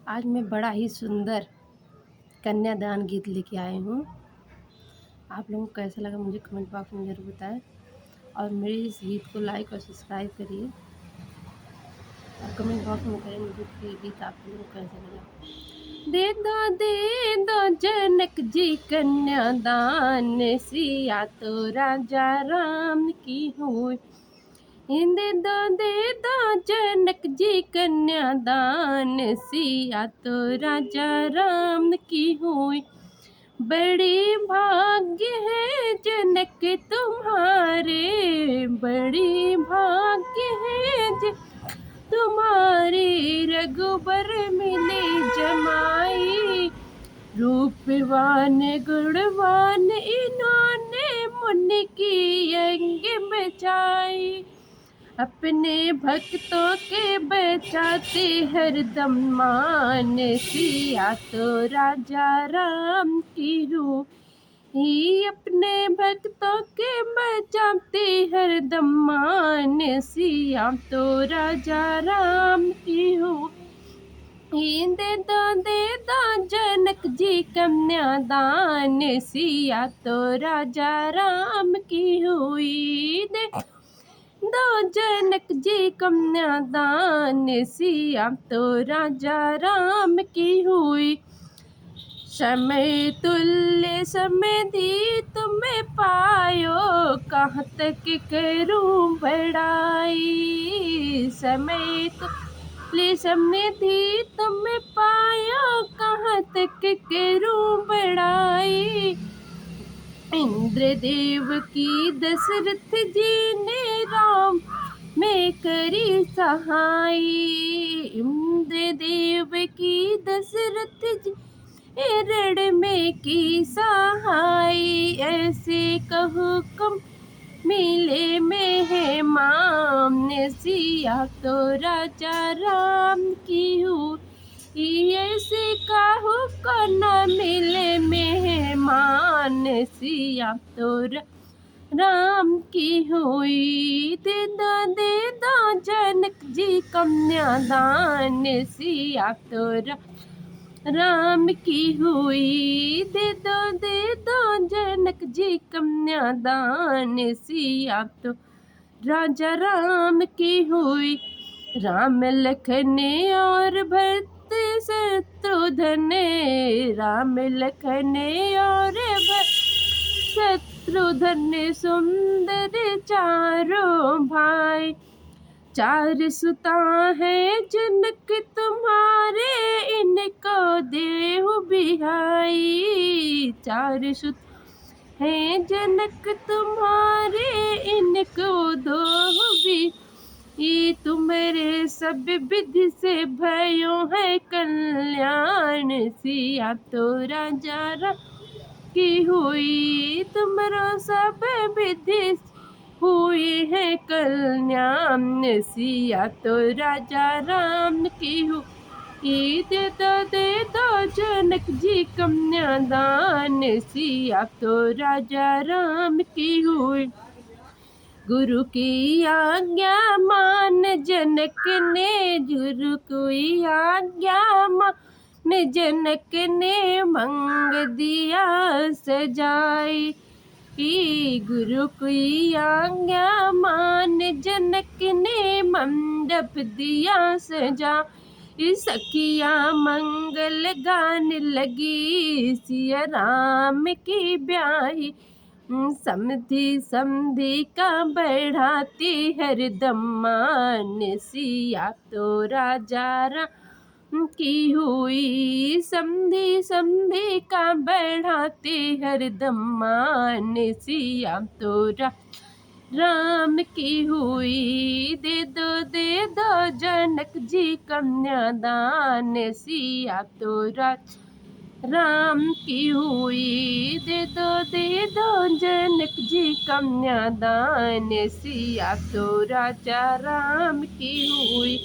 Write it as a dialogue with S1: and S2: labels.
S1: आज मैं बड़ा ही सुंदर कन्यादान गीत लेके आई हूँ। आप लोगों को कैसा लगा मुझे कमेंट बॉक्स में ज़रूर बताएं और मेरे इस गीत को लाइक और सब्सक्राइब करिए और कमेंट बॉक्स में करें मुझे कि ये गीत आप लोगों को कैसा लगा। दे दो जनक जी कन्यादान, सिया तो राजा राम की हुई। दे दो जनक जी कन्यादान, सिया तो राजा राम की हुई। बड़ी भाग्य है जनक तुम्हारे, बड़ी भाग्य है तुम्हारे, रघुबर मिले जमाई। रूपवान गुणवान इन्होंने मुनि की अंग बचाई। अपने भक्तों के बचाते हरदम मान, सिया तो राजा राम की ही। अपने भक्तों के बचाते हरदम मान, सिया तो राजा राम की दे दो जनक जी कन्यादान, सिया तो राजा राम की हुई। दो जनक जी कन्यादान, सिया तो राजा राम की हुई। समय तुल्य समधि तुम्हें पायो, कहाँ तक करूं बड़ाई। समय तुल्य समधि तुम्हें पायो, कहाँ तक करूं बड़ाई। इंद्रदेव की दशरथ जी ने राम में करी सहाय। इंद्रदेव की दशरथ जी रण में की सहाय। ऐसे कहूँ कम मिले मेहमान, सिया तो राजा राम की हूँ। ऐसे कहूँ को न मिले मेहमान, सिया तो राम की हुई। दे दो जनक जी कन्यादान, सिया तो राम की हुई। दे दो जनक जी कन्यादान, सिया तो राजा राम की हुई। राम लखन और भरत शत्रुघ्न, राम लखन और भरत शत्रुघ्न सुंदर चारों भाई। चार सुता है जनक तुम्हारे, इनको देहु बिहाई। चार सुत है जनक तुम्हारे, इनको दोहु भी। तुम्हारे सब विधि से भयो है कल्याण, सिया तो राजा राम की हुई। तुम्हारा सब विधि हुई है कल्याण, सिया तो राजा राम की हुई। दे दो जनक जी कन्यादान, सिया तो राजा राम की हुई। गुरु की आज्ञा मान जनक ने, गुरु की आज्ञा मान जनक ने, मंग दिया सजाई। गुरु की आज्ञा मान जनक ने, मंडप दिया सजा। सखिया मंगल गान लगी, सिया राम की ब्याही। समधि समधि का बढ़ाती हरदम मान, सिया तो राजा राम की हुई। समधि समधि का बढ़ाते हरदम मान, सिया तो राम की हुई। दे दो जनक जी कन्यादान, सिया तो राम की हुई। दे दो जनक जी कन्यादान, सिया तो राजा राम की हुई।